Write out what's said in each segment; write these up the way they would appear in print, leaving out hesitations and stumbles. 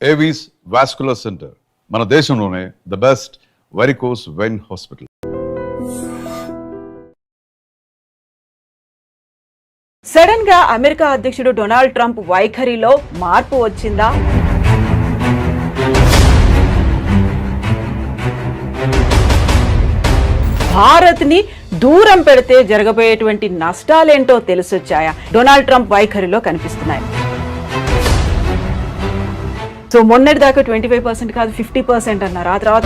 Avis vascular centre మన దేశంలోనే the best varicose vein hospital. Sudden గా అమెరికా అధ్యక్షుడు డొనాల్డ్ ట్రంప్ వైఖరిలో మార్పు వచ్చిందా? భారత్ ని దూరం పెడితే జరగబోయేటువంటి నష్టాలేంటో తెలిసొచ్చాయా? డొనాల్డ్ ట్రంప్ వైఖరిలో కనిపిస్తున్నాయి. సో మొన్నటి దాకా 25% కాదు 50% అన్నారు. ఆ తర్వాత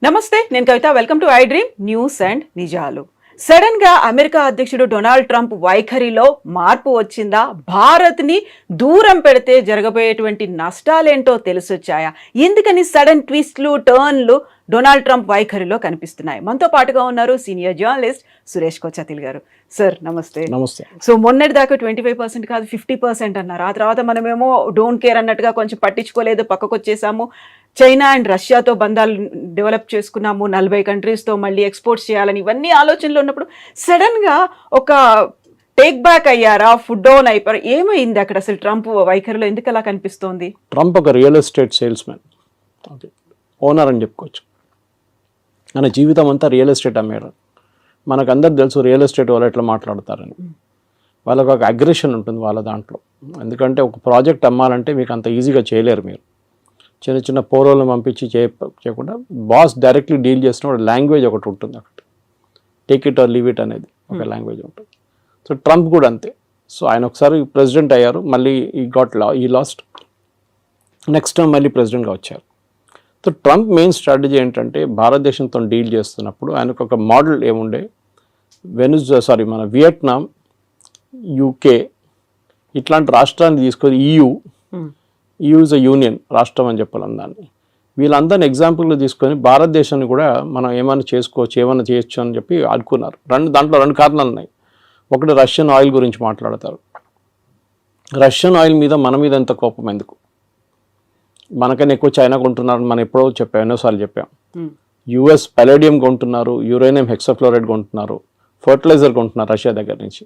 నమస్తే, నేను Kavitha. Welcome to I dream news and నిజాలు. సడన్ గా అమెరికా అధ్యక్షుడు డొనాల్డ్ ట్రంప్ వైఖరిలో మార్పు వచ్చిందా? భారత్ ని దూరం పెడితే జరగబోయేటువంటి నష్టాలేంటో తెలిసొచ్చాయా? ఎందుకని సడన్ ట్విస్ట్లు టర్న్లు డొనాల్డ్ ట్రంప్ వైఖరిలో కనిపిస్తున్నాయి? మనతో పాటుగా ఉన్నారు సీనియర్ జర్నలిస్ట్ సురేష్ కొచ్చాతిల్ గారు. సార్ నమస్తే. నమస్తే. సో మొన్నటి దాకా 25% కాదు 50% అన్నారు. ఆ తర్వాత మనమేమో డోంట్ కేర్ అన్నట్టుగా కొంచెం పట్టించుకోలేదు, పక్కకు వచ్చేసాము. చైనా అండ్ రష్యాతో బంధాలు డెవలప్ చేసుకున్నాము, 40 కంట్రీస్తో మళ్ళీ ఎక్స్పోర్ట్స్ చేయాలని ఇవన్నీ ఆలోచనలు ఉన్నప్పుడు సడన్ గా ఒక టేక్ బ్యాక్ అయ్యారా? ఫుడ్ డౌన్ అయిపోయారు? ఏమైంది అక్కడ అసలు ట్రంప్ వైఖరిలో? ఎందుకు అలా కనిపిస్తోంది? ట్రంప్ ఒక real estate sales man, owner అని చెప్పుకోవచ్చు. మన జీవితం అంతా రియల్ ఎస్టేట్ అమ్మేయడం. మనకు అందరు తెలుసు రియల్ ఎస్టేట్ వాళ్ళు ఎట్లా మాట్లాడతారని. వాళ్ళకు ఒక అగ్రెషన్ ఉంటుంది వాళ్ళ దాంట్లో. ఎందుకంటే ఒక ప్రాజెక్ట్ అమ్మాలంటే మీకు అంత ఈజీగా చేయలేరు. మీరు చిన్న చిన్న పోరోలను పంపించి చేయకుండా బాస్ డైరెక్ట్లీ డీల్ చేసిన లాంగ్వేజ్ ఒకటి ఉంటుంది. ఒకటి take it or leave it అనేది ఒక లాంగ్వేజ్ ఉంటుంది. సో ట్రంప్ కూడా అంతే. సో ఆయన ఒకసారి ప్రెసిడెంట్ అయ్యారు, మళ్ళీ ఈ లాస్ట్ నెక్స్ట్ టైం మళ్ళీ ప్రెసిడెంట్గా వచ్చారు. సో ట్రంప్ మెయిన్ స్ట్రాటజీ ఏంటంటే భారతదేశంతో డీల్ చేస్తున్నప్పుడు ఆయనకు ఒక మోడల్ ఏముండే, మన వియట్నాం, యూకే ఇట్లాంటి రాష్ట్రాన్ని తీసుకొని EU ఇస్ అ యూనియన్ రాష్ట్రం అని చెప్పాలి దాన్ని. వీళ్ళందరినీ ఎగ్జాంపుల్గా తీసుకొని భారతదేశాన్ని కూడా మనం ఏమైనా చేసుకోవచ్చు, ఏమైనా చేయొచ్చు అని చెప్పి అనుకున్నారు. దాంట్లో రెండు కారణాలు ఉన్నాయి. ఒకటి రష్యన్ ఆయిల్ గురించి మాట్లాడతారు. రష్యన్ ఆయిల్ మీద మన మీద ఎంత కోపం ఎందుకు? మనకన్నా ఎక్కువ చైనా కొంటున్నారు. మనం ఎన్నోసార్లు చెప్పాం. US పలేడియం కొంటున్నారు, యురేనియం హెక్సాఫ్లోరైడ్ కొంటున్నారు, ఫర్టిలైజర్ కొంటున్నారు రష్యా దగ్గర నుంచి.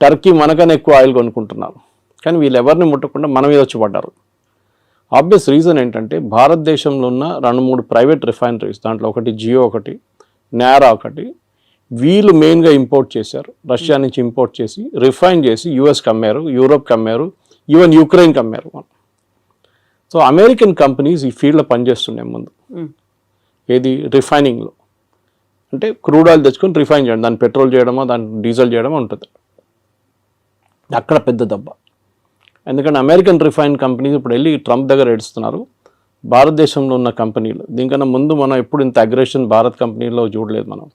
టర్కీ మనకన్నా ఎక్కువ ఆయిల్ కొనుక్కుంటున్నారు. కానీ వీళ్ళు ఎవరిని ముట్టకుండా మన మీద వచ్చి పడ్డారు. ఆబ్వియస్ రీజన్ ఏంటంటే భారతదేశంలో ఉన్న 2-3 ప్రైవేట్ రిఫైనరీస్, దాంట్లో ఒకటి జియో, ఒకటి నారా, ఒకటి వీళ్ళు మెయిన్గా ఇంపోర్ట్ చేశారు. రష్యా నుంచి ఇంపోర్ట్ చేసి రిఫైన్ చేసి USకి అమ్మారు, యూరోప్కి అమ్మారు, ఈవెన్ యుక్రెయిన్కి అమ్మారు. సో అమెరికన్ కంపెనీస్ ఈ ఫీల్డ్లో పనిచేస్తున్నాయి ముందు. ఏది రిఫైనింగ్లో అంటే క్రూడ్ ఆయిల్ తెచ్చుకొని రిఫైన్ చేయడం, దాన్ని పెట్రోల్ చేయడమో దాన్ని డీజిల్ చేయడమో ఉంటుంది. అక్కడ పెద్ద దెబ్బ. ఎందుకంటే అమెరికన్ రిఫైన్ కంపెనీస్ ఇప్పుడు వెళ్ళి ట్రంప్ దగ్గర ఏడుస్తున్నారు. భారతదేశంలో ఉన్న కంపెనీలు దీనికన్నా ముందు మనం ఎప్పుడు ఇంత అగ్రెషన్ భారత్ కంపెనీలో చూడలేదు మనం.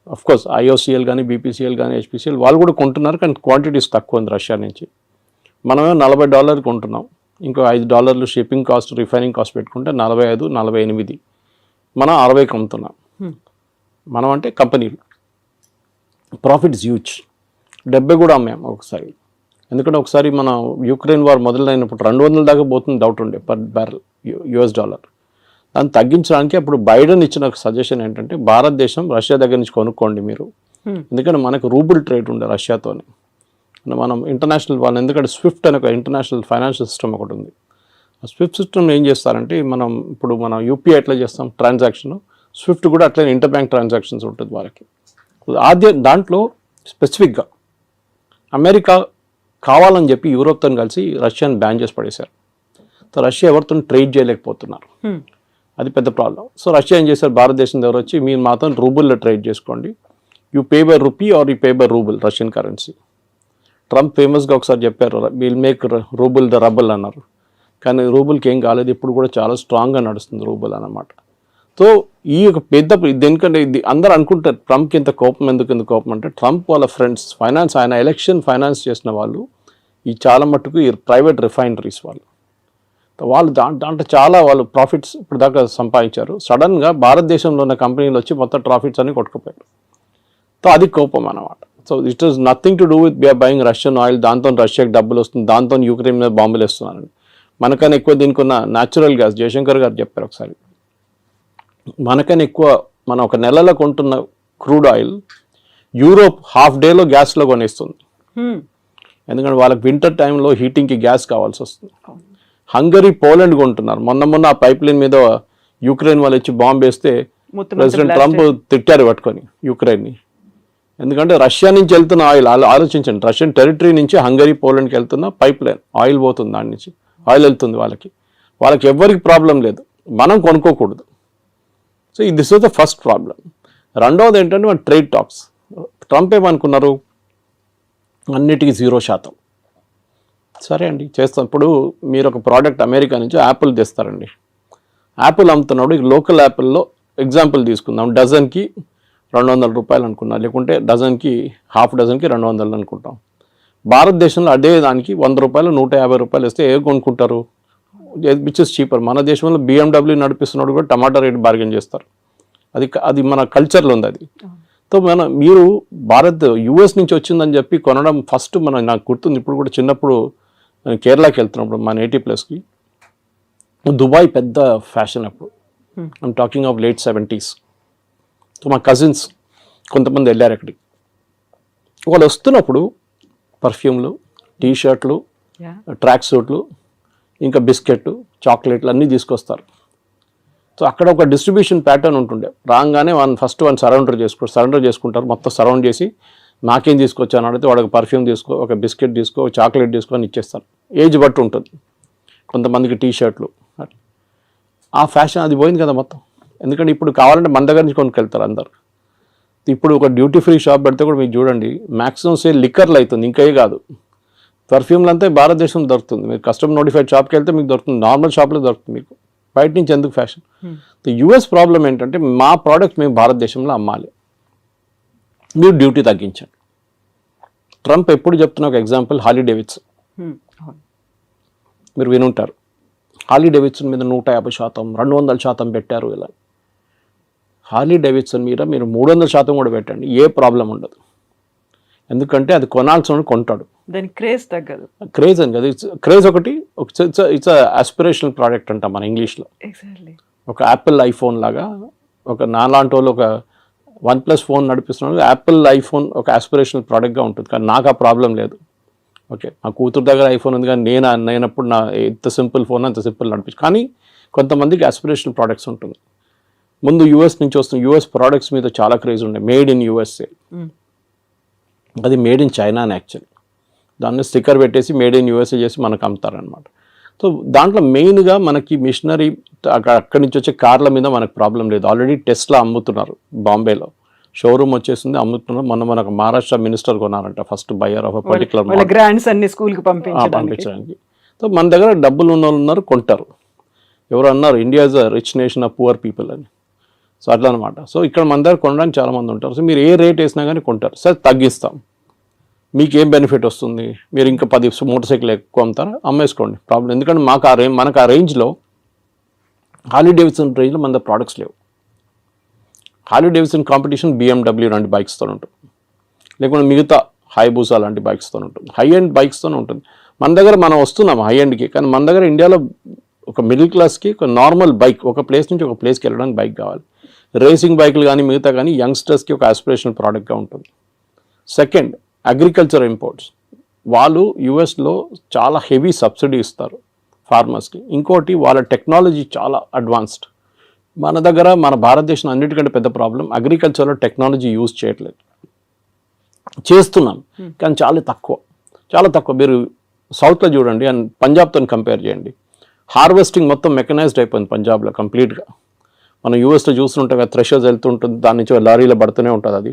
అఫ్కోర్స్ IOCL కానీ BPCL కానీ HPCL వాళ్ళు కూడా కొంటున్నారు, కానీ క్వాంటిటీస్ తక్కువ ఉంది రష్యా నుంచి. మనమే $40 కొంటున్నాం, ఇంకో $5 షిప్పింగ్ కాస్ట్, రిఫైనింగ్ కాస్ట్ పెట్టుకుంటే 45, 48 మనం 60కి అమ్ముతున్నాం. మనం అంటే కంపెనీలు ప్రాఫిట్స్ హ్యూజ్. 70 కూడా అమ్మాము ఒకసారి. ఎందుకంటే ఒకసారి మన యుక్రెయిన్ వార్ మొదలైనప్పుడు 200 దాకా పోతుంది డౌట్ ఉండే పర్ బ్యారెల్ US $. దాన్ని తగ్గించడానికి అప్పుడు బైడెన్ ఇచ్చిన సజెషన్ ఏంటంటే భారతదేశం రష్యా దగ్గర నుంచి కొనుక్కోండి మీరు. ఎందుకంటే మనకు రూబుల్ ట్రేడ్ ఉండే రష్యాతోనే. మనం ఇంటర్నేషనల్ వాళ్ళు, ఎందుకంటే స్విఫ్ట్ అనే ఒక ఇంటర్నేషనల్ ఫైనాన్షియల్ సిస్టమ్ ఒకటి ఉంది. ఆ స్విఫ్ట్ సిస్టమ్ ఏం చేస్తారంటే ఇప్పుడు మనం UPI ఎట్లా చేస్తాం ట్రాన్సాక్షన్, స్విఫ్ట్ కూడా అట్లనే ఇంటర్ బ్యాంక్ ట్రాన్సాక్షన్స్ ఉంటుంది వాళ్ళకి. దాంట్లో స్పెసిఫిక్గా అమెరికా కావాలని చెప్పి యూరోప్తో కలిసి రష్యాని బ్యాన్ చేసి పడేశారు. సో రష్యా ఎవరితో ట్రేడ్ చేయలేకపోతున్నారు. అది పెద్ద ప్రాబ్లం. సో రష్యా ఏం చేశారు, భారతదేశం దగ్గర వచ్చి మీరు మాత్రం రూబుల్లో ట్రేడ్ చేసుకోండి, you pay by rupee are you pay by rouble Russian currency. Trump ఫేమస్గా ఒకసారి చెప్పారు, will make rouble the rubble అన్నారు. కానీ రూబుల్కి ఏం కాలేదు, ఇప్పుడు కూడా చాలా స్ట్రాంగ్గా నడుస్తుంది రూబుల్ అన్నమాట. సో ఈ ఒక పెద్ద దేనికంటే ఇది అందరూ అనుకుంటారు ట్రంప్కి ఇంత కోపం ఎందుకు కోపం అంటే, ట్రంప్ వాళ్ళ ఫ్రెండ్స్ ఆయన ఎలక్షన్ ఫైనాన్స్ చేసిన వాళ్ళు ఈ చాలా మట్టుకు ఈ ప్రైవేట్ రిఫైనరీస్ వాళ్ళు దాంట్లో చాలా వాళ్ళు ప్రాఫిట్స్ ఇప్పుడు దాకా సంపాదించారు. సడన్గా భారతదేశంలో ఉన్న కంపెనీలు వచ్చి మొత్తం ప్రాఫిట్స్ అన్ని కొట్టుకుపోయారు. సో అది కోపం అన్నమాట. So it is nothing to do with buying Russian oil. దాంతో రష్యాకి డబ్బులు వస్తుంది, దాంతో యుక్రెయిన్ మీద బాంబులు వేస్తున్నారని. మనకన్నా ఎక్కువ దీనికి ఉన్న న్యాచురల్ గ్యాస్, జయశంకర్ గారు చెప్పారు ఒకసారి, మనకన్నా ఎక్కువ మనం ఒక నెలలో కొంటున్న క్రూడ్ ఆయిల్ యూరోప్ హాఫ్ డేలో గ్యాస్లో కొనేస్తుంది. ఎందుకంటే వాళ్ళకి వింటర్ టైంలో హీటింగ్కి గ్యాస్ కావాల్సి వస్తుంది. హంగరీ, పోలాండ్ కొంటున్నారు. మొన్న ఆ పైప్ లైన్ మీద యుక్రెయిన్ వాళ్ళు వచ్చి బాంబు వేస్తే ప్రెసిడెంట్ ట్రంప్ తిట్టారు పట్టుకొని యుక్రెయిన్ని. ఎందుకంటే రష్యా నుంచి వెళ్తున్న ఆయిల్, ఆలోచించండి, రష్యన్ టెరిటరీ నుంచి హంగరీ, పోలాండ్కి వెళ్తున్న పైప్ లైన్ ఆయిల్ పోతుంది, దాని నుంచి ఆయిల్ వెళ్తుంది. వాళ్ళకి ఎవ్వరికి ప్రాబ్లం లేదు, మనం కొనుక్కోకూడదు. So this is the first problem. రెండవది ఏంటంటే మన ట్రేడ్ టాక్స్. ట్రంప్ ఏమనుకున్నారు, అన్నిటికీ 0%. సరే అండి చేస్తాం. ఇప్పుడు మీరు ఒక ప్రోడక్ట్ అమెరికా నుంచి యాపిల్ తెస్తారండి, యాపిల్ అమ్ముతున్నప్పుడు లోకల్ యాపిల్లో ఎగ్జాంపుల్ తీసుకుందాం, డజన్కి 200 రూపాయలు అనుకున్నాం, లేకుంటే డజన్కి హాఫ్ డజన్కి 200 అనుకుంటాం. భారతదేశంలో అదే దానికి 100 రూపాయలు 150 రూపాయలు ఇస్తే ఏ కొనుక్కుంటారు, విచ్ ఇస్ చీపర్. మన దేశంలో BMW నడిపిస్తున్నాడు కూడా టమాటా రేట్ బార్గెన్ చేస్తారు. అది మన కల్చర్లో ఉంది అది. సో మీరు యుఎస్ నుంచి వచ్చిందని చెప్పి కొనడం ఫస్ట్ నాకు గుర్తుంది. ఇప్పుడు కూడా చిన్నప్పుడు నేను కేరళకి వెళ్తున్నప్పుడు మా నేటివ్ ప్లేస్కి దుబాయ్ పెద్ద ఫ్యాషన్ అప్పుడు. I'm talking of late 70s. So మా కజిన్స్ కొంతమంది వెళ్ళారు అక్కడికి. వాళ్ళు వస్తున్నప్పుడు పర్ఫ్యూమ్లు, టీషర్ట్లు, ట్రాక్ సూట్లు, ఇంకా బిస్కెట్, చాక్లెట్లు అన్నీ తీసుకొస్తారు. సో అక్కడ ఒక డిస్ట్రిబ్యూషన్ ప్యాటర్న్ ఉంటుండే. రాగానే ఫస్ట్ సరౌండర్ చేసుకుంటారు, మొత్తం సరౌండ్ చేసి నాకేం తీసుకొచ్చాను అడిగితే వాడికి పర్ఫ్యూమ్ తీసుకో, ఒక బిస్కెట్ తీసుకో, ఒక చాక్లెట్ తీసుకో అని ఇచ్చేస్తారు. ఏజ్ బట్టి ఉంటుంది, కొంతమందికి టీషర్ట్లు. ఆ ఫ్యాషన్ అది పోయింది కదా మొత్తం. ఎందుకంటే ఇప్పుడు కావాలంటే మన దగ్గర నుంచి కొనుక్కెళ్తారు అందరు. ఇప్పుడు ఒక డ్యూటీ ఫ్రీ షాప్ పెడితే కూడా మీకు చూడండి మ్యాక్సిమం సేల్ లిక్కర్లు అవుతుంది, ఇంకే కాదు. పర్ఫ్యూమ్లు అంతా భారతదేశంలో దొరుకుతుంది. మీరు కస్టమ్ నోటిఫైడ్ షాప్కి వెళ్తే మీకు దొరుకుతుంది, నార్మల్ షాప్లో దొరుకుతుంది మీకు. బయట నుంచి ఎందుకు ఫ్యాషన్? యుఎస్ ప్రాబ్లం ఏంటంటే మా ప్రోడక్ట్ మేము భారతదేశంలో అమ్మాలి, మీరు డ్యూటీ తగ్గించండి. ట్రంప్ ఎప్పుడు చెప్తున్న ఒక ఎగ్జాంపుల్ హార్లీ డేవిడ్సన్. మీరు వినుంటారు, హార్లీ డేవిడ్సన్ మీద 150%, 200% పెట్టారు. ఇలా హార్లీ డేవిడ్సన్ మీద మీరు 300% కూడా పెట్టండి, ఏ ప్రాబ్లం ఉండదు. ఎందుకంటే అది కొనాల్సిన కొంటాడు, దాని క్రేజ్ తగ్గదు. క్రేజ్ అని కదా, క్రేజ్ ఒకటి. ఇట్స్ ఆస్పిరేషనల్ ప్రోడక్ట్ అంటాం మన ఇంగ్లీష్లో. ఒక యాపిల్ ఐఫోన్ లాగా, ఒక నాలాంటి వాళ్ళు ఒక OnePlus ఫోన్ నడిపిస్తున్నాడు, యాపిల్ ఐఫోన్ ఒక ఆస్పిరేషనల్ ప్రోడక్ట్గా ఉంటుంది. కానీ నాకు ఆ ప్రాబ్లం లేదు. ఓకే, మా కూతురు దగ్గర ఐఫోన్ ఉంది, కానీ నేనప్పుడు ఎంత సింపుల్ ఫోన్ అంత సింపుల్ నడిపించు. కానీ కొంతమందికి ఆస్పిరేషనల్ ప్రోడక్ట్స్ ఉంటుంది. ముందు యూఎస్ నుంచి వస్తున్న యూఎస్ ప్రోడక్ట్స్ మీద చాలా క్రేజ్ ఉండే, మేడ్ ఇన్ యూఎస్ఏ. అది మేడ్ ఇన్ చైనా అని యాక్చువల్లీ. దాన్ని స్టిక్కర్ పెట్టేసి మేడ్ ఇన్ యూఎస్ఏ చేసి మనకు అమ్ముతారనమాట. సో దాంట్లో మెయిన్గా మనకి మిషనరీ అక్కడి నుంచి వచ్చే కార్ల మీద మనకు ప్రాబ్లం లేదు. ఆల్రెడీ టెస్లా అమ్ముతున్నారు, బాంబేలో షోరూమ్ వచ్చేసింది, అమ్ముతున్నారు. మనకు మహారాష్ట్ర మినిస్టర్ కొన్నారంట first buyer of particular brands అన్ని స్కూల్కి పంపించడానికి. సో మన దగ్గర డబ్బులు ఉన్న వాళ్ళు ఉన్నారు, కొంటారు. ఎవరు అన్నారు India is a rich nation of poor people అని. సో అట్లా అనమాట. సో ఇక్కడ మన దగ్గర కొనడానికి చాలామంది ఉంటారు. సో మీరు ఏ రేట్ వేసినా కానీ కొంటారు. సార్ తగ్గిస్తాం, మీకు ఏం బెనిఫిట్ వస్తుంది, మీరు ఇంకా 10 మోటార్ సైకిల్ ఎక్కువ అమ్ముతారా, అమ్మేసుకోండి, ప్రాబ్లం. ఎందుకంటే మనకు ఆ రేంజ్లో హార్లీ డేవిడ్సన్ రేంజ్లో మన దగ్గర ప్రోడక్ట్స్ లేవు. హార్లీ డేవిడ్సన్ కాంపిటీషన్ BMW లాంటి బైక్స్తో ఉంటుంది, లేకుంటే మిగతా హైబూసా లాంటి బైక్స్తో ఉంటుంది, హై ఎండ్ బైక్స్తో ఉంటుంది. మన దగ్గర మనం వస్తున్నాం హై ఎండ్కి, కానీ మన దగ్గర ఇండియాలో ఒక మిడిల్ క్లాస్కి ఒక నార్మల్ బైక్, ఒక ప్లేస్ నుంచి ఒక ప్లేస్కి వెళ్ళడానికి బైక్ కావాలి. రేసింగ్ బైకులు కానీ మిగతా కానీ యంగ్స్టర్స్కి ఒక ఆస్పిరేషనల్ ప్రోడక్ట్గా ఉంటుంది. Second, agriculture imports. వాళ్ళు యుఎస్లో చాలా హెవీ సబ్సిడీ ఇస్తారు ఫార్మర్స్కి. ఇంకోటి వాళ్ళ టెక్నాలజీ చాలా అడ్వాన్స్డ్. మన దగ్గర మన భారతదేశం అన్నిటికంటే పెద్ద ప్రాబ్లం అగ్రికల్చర్లో టెక్నాలజీ యూజ్ చేయట్లేదు. చేస్తున్నాం కానీ చాలా తక్కువ. మీరు సౌత్లో చూడండి అండ్ పంజాబ్తో కంపేర్ చేయండి. హార్వెస్టింగ్ మొత్తం మెకనైజ్డ్ అయిపోయింది పంజాబ్లో కంప్లీట్గా. మనం యూఎస్లో చూస్తుంటాం కదా, థ్రెషర్స్ వెళ్తుంటుంది, దాని నుంచి లారీలో పడుతూనే ఉంటుంది. అది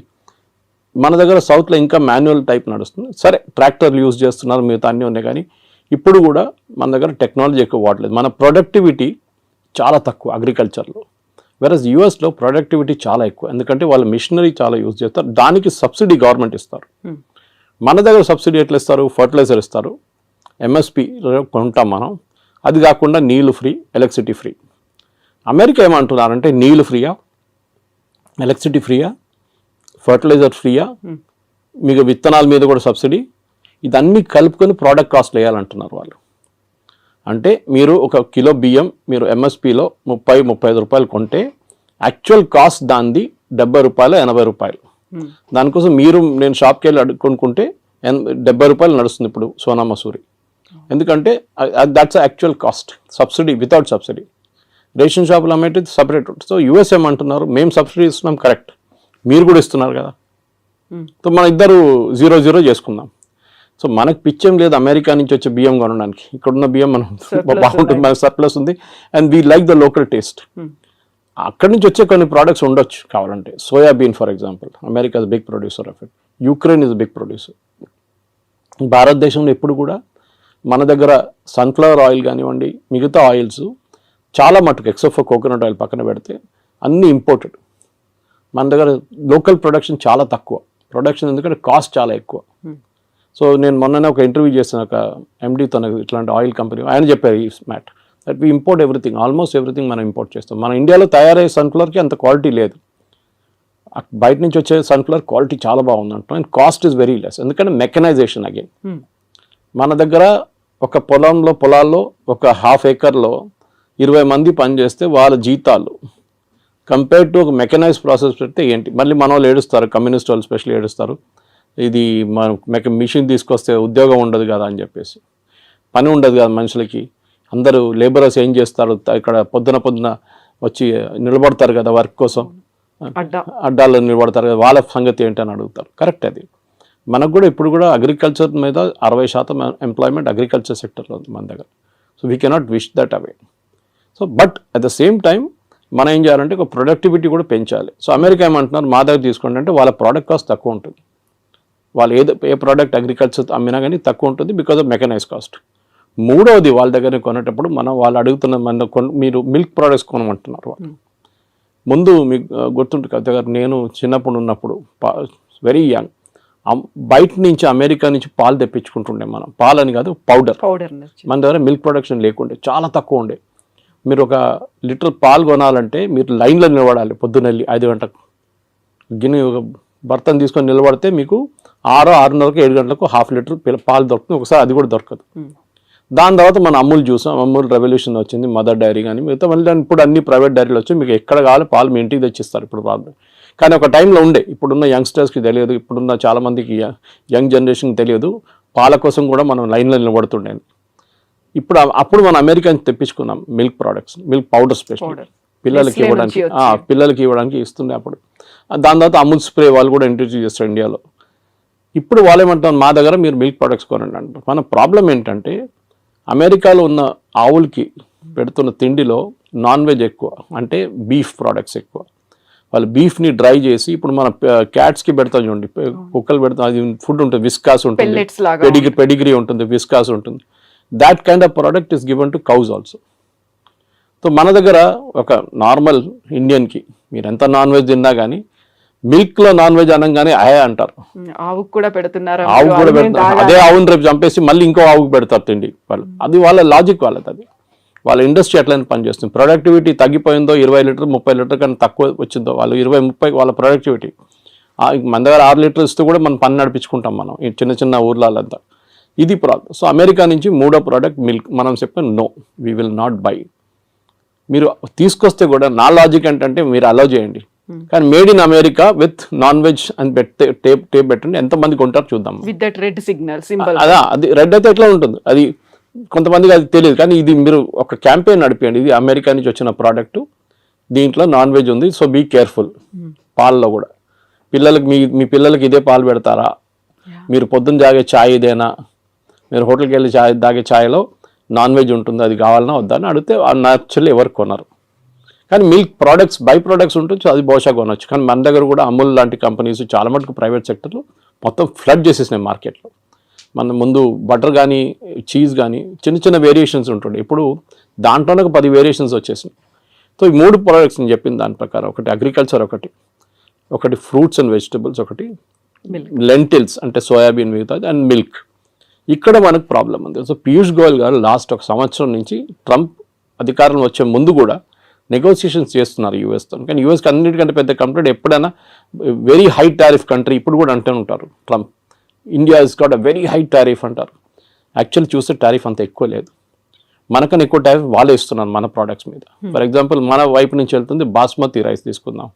మన దగ్గర సౌత్లో ఇంకా మాన్యువల్ టైప్ నడుస్తుంది. సరే ట్రాక్టర్లు యూజ్ చేస్తున్నారు, మిగతా అన్నీ ఉన్నాయి, కానీ ఇప్పుడు కూడా మన దగ్గర టెక్నాలజీ ఎక్కువ వాడలేదు. మన ప్రొడక్టివిటీ చాలా తక్కువ అగ్రికల్చర్లో. వెరస్ యూఎస్లో ప్రొడక్టివిటీ చాలా ఎక్కువ, ఎందుకంటే వాళ్ళ మిషనరీ చాలా యూజ్ చేస్తారు, దానికి సబ్సిడీ గవర్నమెంట్ ఇస్తారు. మన దగ్గర సబ్సిడీ ఎట్లా ఇస్తారు, ఫర్టిలైజర్ ఇస్తారు, ఎంఎస్పి కొంటాం మనం. అది కాకుండా నీళ్ళు ఫ్రీ, ఎలక్ట్రిసిటీ ఫ్రీ. అమెరికా ఏమంటున్నారంటే నీళ్ళు ఫ్రీయా, ఎలక్ట్రిసిటీ ఫ్రీయా, ఫర్టిలైజర్ ఫ్రీయా, మీకు విత్తనాల మీద కూడా సబ్సిడీ, ఇదన్నీ కలుపుకొని ప్రోడక్ట్ కాస్ట్ వేయాలంటున్నారు వాళ్ళు. అంటే మీరు ఒక కిలో బియ్యం మీరు ఎంఎస్పిలో 30-35 రూపాయలు కొంటే యాక్చువల్ కాస్ట్ దానిది 70 రూపాయలు 80 రూపాయలు. దానికోసం నేను షాప్కి వెళ్ళి కొనుక్కుంటే రూపాయలు నడుస్తుంది ఇప్పుడు సోనా మసూరి. ఎందుకంటే that's actual cost, subsidy without subsidy. Ration షాపులు అమ్మేది సపరేట్. సో యూఎస్ ఏమంటున్నారు, మేము సబ్సిడీ ఇస్తున్నాం, కరెక్ట్, మీరు కూడా ఇస్తున్నారు కదా, సో మన ఇద్దరు 0-0 చేసుకుందాం. సో మనకు పిచ్చేం లేదు అమెరికా నుంచి వచ్చే బియ్యం కొనడానికి. ఇక్కడున్న బియ్యం మనం బాగుంటుంది, మన సర్ప్లస్ ఉంది, and we like the local taste. అక్కడి నుంచి వచ్చే కొన్ని ప్రోడక్ట్స్ ఉండొచ్చు కావాలంటే. Soybean for example, America is big producer of it, Ukraine is big producer. భారతదేశంలో ఎప్పుడు కూడా మన దగ్గర సన్ఫ్లవర్ ఆయిల్ కానివ్వండి, మిగతా ఆయిల్స్ చాలా మటుకు ఎక్సెప్ట్ ఫర్ కోకోనట్ ఆయిల్ పక్కన పెడితే అన్నీ ఇంపోర్టెడ్. మన దగ్గర లోకల్ ప్రొడక్షన్ చాలా తక్కువ. ప్రొడక్షన్ ఎందుకంటే కాస్ట్ చాలా ఎక్కువ. సో నేను మొన్ననే ఒక ఇంటర్వ్యూ చేశాను ఒక ఎండీతో, ఇట్లాంటి ఆయిల్ కంపెనీ. ఆయన చెప్పారు ఈ మ్యాట్ that we import everything, almost everything మనం ఇంపోర్ట్ చేస్తాం. మన ఇండియాలో తయారయ్యే సన్ఫ్లవర్కి అంత క్వాలిటీ లేదు. బయట నుంచి వచ్చే సన్ఫ్లవర్ క్వాలిటీ చాలా బాగుంది అంటాం, and cost is very less. ఎందుకంటే మెకనైజేషన్ అగైన్. మన దగ్గర ఒక పొలాల్లో ఒక 1/2 acre 20 మంది పనిచేస్తే వాళ్ళ జీతాలు కంపేర్ టు ఒక మెకనైజ్ ప్రాసెస్ పెడితే ఏంటి. మళ్ళీ మన వాళ్ళు ఏడుస్తారు, కమ్యూనిస్ట్ వాళ్ళు స్పెషల్లీ ఏడుస్తారు, ఇది మన మిషన్ తీసుకొస్తే ఉద్యోగం ఉండదు కదా అని చెప్పేసి. పని ఉండదు కదా మనుషులకి, అందరూ లేబరర్స్ ఏం చేస్తారు, ఇక్కడ పొద్దున వచ్చి నిలబడతారు కదా వర్క్ కోసం, అడ్డాల్లో నిలబడతారు కదా, వాళ్ళ సంగతి ఏంటి అని అడుగుతారు. కరెక్ట్, అది మనకు కూడా ఇప్పుడు కూడా అగ్రికల్చర్ మీద 60% ఎంప్లాయ్మెంట్ అగ్రికల్చర్ సెక్టర్లో ఉంది మన దగ్గర. So we cannot wish that away. So but at the same time మనం ఏం చేయాలంటే ఒక ప్రొడక్టివిటీ కూడా పెంచాలి. సో అమెరికా ఏమంటున్నారు, మా దగ్గర తీసుకోండి అంటే వాళ్ళ ప్రోడక్ట్ కాస్ట్ తక్కువ ఉంటుంది. వాళ్ళు ఏ ప్రోడక్ట్ అగ్రికల్చర్ అమ్మినా కానీ తక్కువ ఉంటుంది బికాజ్ ఆఫ్ మెకనైజ్ కాస్ట్. మూడవది వాళ్ళ దగ్గర కొనేటప్పుడు వాళ్ళు అడుగుతున్న మీరు మిల్క్ ప్రోడక్ట్స్ కొనమంటున్నారు వాళ్ళు. ముందు మీకు గుర్తుంటుంది కదా గారు, నేను చిన్నప్పుడు ఉన్నప్పుడు వెరీ యంగ్, బయట నుంచి అమెరికా నుంచి పాలు తెప్పించుకుంటుండే మనం. పాలని కాదు, పౌడర్. మన దగ్గర మిల్క్ ప్రొడక్షన్ లేకుండే, చాలా తక్కువ ఉండే. మీరు ఒక లీటర్ పాలు కొనాలంటే మీరు లైన్లో నిలబడాలి. పొద్దున్నెళ్ళి 5 గంటలకు గిన్నె ఒక బర్తన్ తీసుకొని నిలబడితే మీకు 6:30కు 7 గంటలకు 1/2 లీటర్ పాలు దొరుకుతుంది. ఒకసారి అది కూడా దొరకదు. దాని తర్వాత మనం అమూల్ చూసాం, అమూల్ రెవల్యూషన్ వచ్చింది, మదర్ డైరీ కానీ మిగతా. మళ్ళీ ఇప్పుడు అన్ని ప్రైవేట్ డైరీలు వచ్చి మీకు ఎక్కడ కావాలి పాలు మీ ఇంటికి తెచ్చిస్తారు ఇప్పుడు ప్రాబ్లం. కానీ ఒక టైంలో ఉండే, ఇప్పుడున్న యంగ్స్టర్స్కి తెలియదు, ఇప్పుడున్న చాలామందికి యంగ్ జనరేషన్కి తెలియదు, పాల కోసం కూడా మనం లైన్లో నిలబడుతుండే. అప్పుడు మనం అమెరికా నుంచి తెప్పించుకున్నాం milk products, milk powder special పిల్లలకి ఇవ్వడానికి ఇస్తుండే అప్పుడు. దాని తర్వాత అమూల్ స్ప్రే వాళ్ళు కూడా ఇంట్రడ్యూస్ చేస్తారు ఇండియాలో. ఇప్పుడు వాళ్ళు ఏమంటారు, మా దగ్గర మీరు మిల్క్ ప్రోడక్ట్స్ కొనండి అంటారు. మన ప్రాబ్లం ఏంటంటే అమెరికాలో ఉన్న ఆవులకి పెడుతున్న తిండిలో నాన్ వెజ్ ఎక్కువ, అంటే బీఫ్ ప్రోడక్ట్స్ ఎక్కువ. వాళ్ళు బీఫ్ని డ్రై చేసి, ఇప్పుడు మన క్యాట్స్కి పెడతాం చూడండి, కుక్కలు పెడతాం, అది ఫుడ్ ఉంటుంది, విస్కాస్ ఉంటుంది, పెడిగ్రీ ఉంటుంది, విస్కాస్ ఉంటుంది. That kind of product is given to cows also. So మన దగ్గర ఒక నార్మల్ ఇండియన్కి మీరు ఎంత నాన్ వెజ్ తిన్నా కానీ మిల్క్లో నాన్ వెజ్ అనగానే అంటారు. ఆవుకు కూడా పెడుతున్నారు, అదే ఆవుని రేపు చంపేసి మళ్ళీ ఇంకో ఆవుకు పెడతారు తిండి వాళ్ళు. అది వాళ్ళ లాజిక్ వాళ్ళది, అది వాళ్ళ ఇండస్ట్రీ ఎట్లయినా పనిచేస్తుంది. ప్రొడక్టివిటీ తగ్గిపోయిందో 20 లీటర్ 30 లీటర్ కన్నా తక్కువ వచ్చిందో వాళ్ళు 20-30 వాళ్ళ ప్రొడక్టివిటీ. మన దగ్గర 6 లీటర్ ఇస్తూ కూడా మనం పని నడిపించుకుంటాం మనం ఈ చిన్న చిన్న ఊర్లంతా. ఇది ప్రాబ్లం. సో అమెరికా నుంచి మూడో ప్రోడక్ట్ మిల్క్. మనం చెప్పాం no, we will not buy. మీరు తీసుకొస్తే కూడా నా లాజిక్ ఏంటంటే మీరు అలౌ చేయండి, కానీ made in America with non veg అని టేప్ పెట్టండి. ఎంతమంది కొంటారు చూద్దాం. అదా, అది రెడ్ అయితే ఎట్లా ఉంటుంది, అది కొంతమందికి అది తెలియదు. కానీ ఇది మీరు ఒక క్యాంపెయిన్ నడిపేయండి, ఇది అమెరికా నుంచి వచ్చిన ప్రోడక్ట్, దీంట్లో నాన్ వెజ్ ఉంది, సో బీ కేర్ఫుల్. పాలలో కూడా పిల్లలకి మీ పిల్లలకి ఇదే పాలు పెడతారా, మీరు పొద్దున్న తాగే ఛాయ్ ఇదేనా, మీరు హోటల్కి వెళ్ళి తాగే ఛాయ్లో నాన్ వెజ్ ఉంటుంది, అది కావాలన్నా వద్దా అని అడిగితే యాక్చువల్లీ ఎవరు కొనరు. కానీ మిల్క్ ప్రోడక్ట్స్ బై ప్రోడక్ట్స్ ఉంటుంది, అది బహుశా కొనవచ్చు. కానీ మన దగ్గర కూడా అమూల్ లాంటి కంపెనీస్ చాలా మటుకు ప్రైవేట్ సెక్టర్లో మొత్తం ఫ్లడ్ చేసేసినాయి మార్కెట్లో. మన ముందు బటర్ కానీ చీజ్ కానీ చిన్న చిన్న వేరియేషన్స్ ఉంటుండే, ఇప్పుడు దాంట్లోనే ఒక 10 వేరియేషన్స్ వచ్చేసినాయి. సో ఈ 3 ప్రోడక్ట్స్ నేను చెప్పిన దాని ప్రకారం, ఒకటి అగ్రికల్చర్, ఒకటి ఫ్రూట్స్ అండ్ వెజిటబుల్స్, ఒకటి లెంటిల్స్ అంటే సోయాబీన్ మిగతాది, అండ్ మిల్క్. ఇక్కడ మనకు ప్రాబ్లం ఉంది. సో పీయూష్ గోయల్ గారు లాస్ట్ 1 సంవత్సరం నుంచి ట్రంప్ అధికారంలో వచ్చే ముందు కూడా నెగోసియేషన్స్ చేస్తున్నారు యూఎస్తో. కానీ యూఎస్కి అన్నిటికంటే పెద్ద కంట్రీ, ఎప్పుడైనా వెరీ హై టారిఫ్ కంట్రీ, ఇప్పుడు కూడా అంటూ ఉంటారు Trump, India is got a very high tariff అంటారు. యాక్చువల్ చూస్తే టారిఫ్ అంత ఎక్కువ లేదు, మనకన్నా ఎక్కువ టారిఫ్ వాళ్ళే ఇస్తున్నారు మన ప్రోడక్ట్స్ మీద. ఫర్ ఎగ్జాంపుల్ మన వైపు నుంచి వెళ్తుంది బాస్మతి రైస్ తీసుకుందాం.